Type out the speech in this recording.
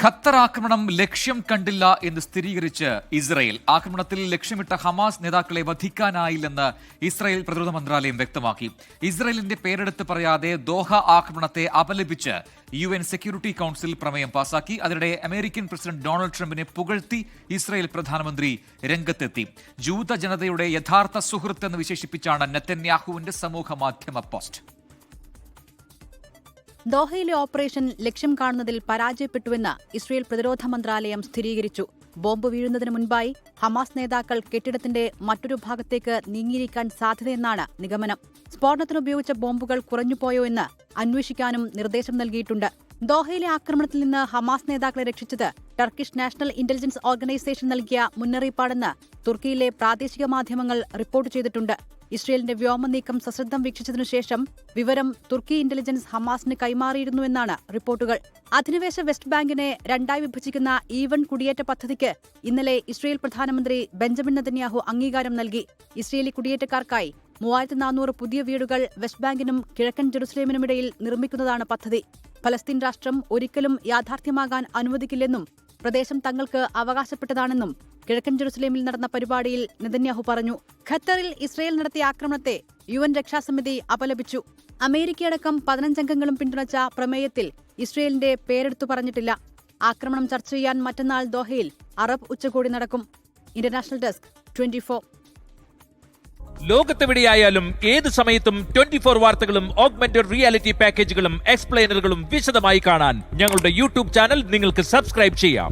Qatar ആക്രമണം ലക്ഷ്യം കണ്ടില്ല എന്ന് സ്ഥിരീകരിച്ച് ഇസ്രയേൽ. ആക്രമണത്തിൽ ലക്ഷ്യമിട്ട ഹമാസ് നേതാക്കളെ വധിക്കാനായില്ലെന്ന് ഇസ്രയേൽ പ്രതിരോധ മന്ത്രാലയം വ്യക്തമാക്കി. ഇസ്രയേലിന്റെ പേരെടുത്ത് പറയാതെ ദോഹ ആക്രമണത്തെ അപലപിച്ച് UN സെക്യൂരിറ്റി കൗൺസിൽ പ്രമേയം പാസാക്കി. അതിനിടെ അമേരിക്കൻ പ്രസിഡന്റ് ഡൊണാൾഡ് ട്രംപിനെ പുകഴ്ത്തി ഇസ്രയേൽ പ്രധാനമന്ത്രി രംഗത്തെത്തി. ജൂത ജനതയുടെ യഥാർത്ഥ സുഹൃത്ത് എന്ന് വിശേഷിപ്പിച്ചാണ് നെതന്യാഹുവിന്റെ സമൂഹ മാധ്യമ പോസ്റ്റ്. ദോഹയിലെ ഓപ്പറേഷൻ ലക്ഷ്യം കാണുന്നതിൽ പരാജയപ്പെട്ടുവെന്ന് ഇസ്രയേൽ പ്രതിരോധ മന്ത്രാലയം സ്ഥിരീകരിച്ചു. ബോംബ് വീഴുന്നതിന് മുൻപായി ഹമാസ് നേതാക്കൾ കെട്ടിടത്തിന്റെ മറ്റൊരു ഭാഗത്തേക്ക് നീങ്ങിയിരിക്കാൻ സാധ്യതയെന്നാണ് നിഗമനം. സ്ഫോടനത്തിനുപയോഗിച്ച ബോംബുകൾ കുറഞ്ഞുപോയോ എന്ന് അന്വേഷിക്കാനും നിർദ്ദേശം നൽകിയിട്ടുണ്ട്. ദോഹയിലെ ആക്രമണത്തിൽ നിന്ന് ഹമാസ് നേതാക്കളെ രക്ഷിച്ചത് ടർക്കിഷ് നാഷണൽ ഇന്റലിജൻസ് ഓർഗനൈസേഷൻ നൽകിയ മുന്നറിയിപ്പാണെന്ന് തുർക്കിയിലെ പ്രാദേശിക മാധ്യമങ്ങൾ റിപ്പോർട്ട് ചെയ്തിട്ടുണ്ട്. ഇസ്രയേലിന്റെ വ്യോമനീക്കം സശ്രദ്ധം വീക്ഷിച്ചതിനുശേഷം വിവരം തുർക്കി ഇന്റലിജൻസ് ഹമാസിന് കൈമാറിയിരുന്നുവെന്നാണ് റിപ്പോർട്ടുകൾ. അധിനിവേശ വെസ്റ്റ് ബാങ്കിനെ രണ്ടായി വിഭജിക്കുന്ന ഈവൻ കുടിയേറ്റ പദ്ധതിക്ക് ഇന്നലെ ഇസ്രയേൽ പ്രധാനമന്ത്രി ബെഞ്ചമിൻ നെതന്യാഹു അംഗീകാരം നൽകി. ഇസ്രയേലി കുടിയേറ്റക്കാർക്കായി 3400 പുതിയ വീടുകൾ വെസ്റ്റ് ബാങ്കിനും കിഴക്കൻ ജെറുസലേമിനുമിടയിൽ നിർമ്മിക്കുന്നതാണ് പദ്ധതി. ഫലസ്തീൻ രാഷ്ട്രം ഒരിക്കലും യാഥാർത്ഥ്യമാകാൻ അനുവദിക്കില്ലെന്നും പ്രദേശം തങ്ങൾക്ക് അവകാശപ്പെട്ടതാണെന്നും കിഴക്കൻ ജെറുസലേമിൽ നടന്ന പരിപാടിയിൽ നെതന്യാഹു പറഞ്ഞു. ഖത്തറിൽ ഇസ്രയേൽ നടത്തിയ ആക്രമണത്തെ UN രക്ഷാസമിതി അപലപിച്ചു. അമേരിക്കയടക്കം 15 അംഗങ്ങളും പിന്തുണച്ച പ്രമേയത്തിൽ ഇസ്രയേലിന്റെ പേരെടുത്തു പറഞ്ഞിട്ടില്ല. ആക്രമണം ചർച്ച ചെയ്യാൻ മറ്റന്നാൾ ദോഹയിൽ അറബ് ഉച്ചകോടി നടക്കും. International desk 24. ലോകത്തെവിടെയായാലും ഏത് സമയത്തും 24 വാർത്തകളും ഓഗ്മെന്റഡ് റിയാലിറ്റി പാക്കേജുകളും എക്സ്പ്ലെയിനറുകളും വിശദമായി കാണാൻ ഞങ്ങളുടെ YouTube ചാനൽ നിങ്ങൾക്ക് സബ്സ്ക്രൈബ് ചെയ്യാം.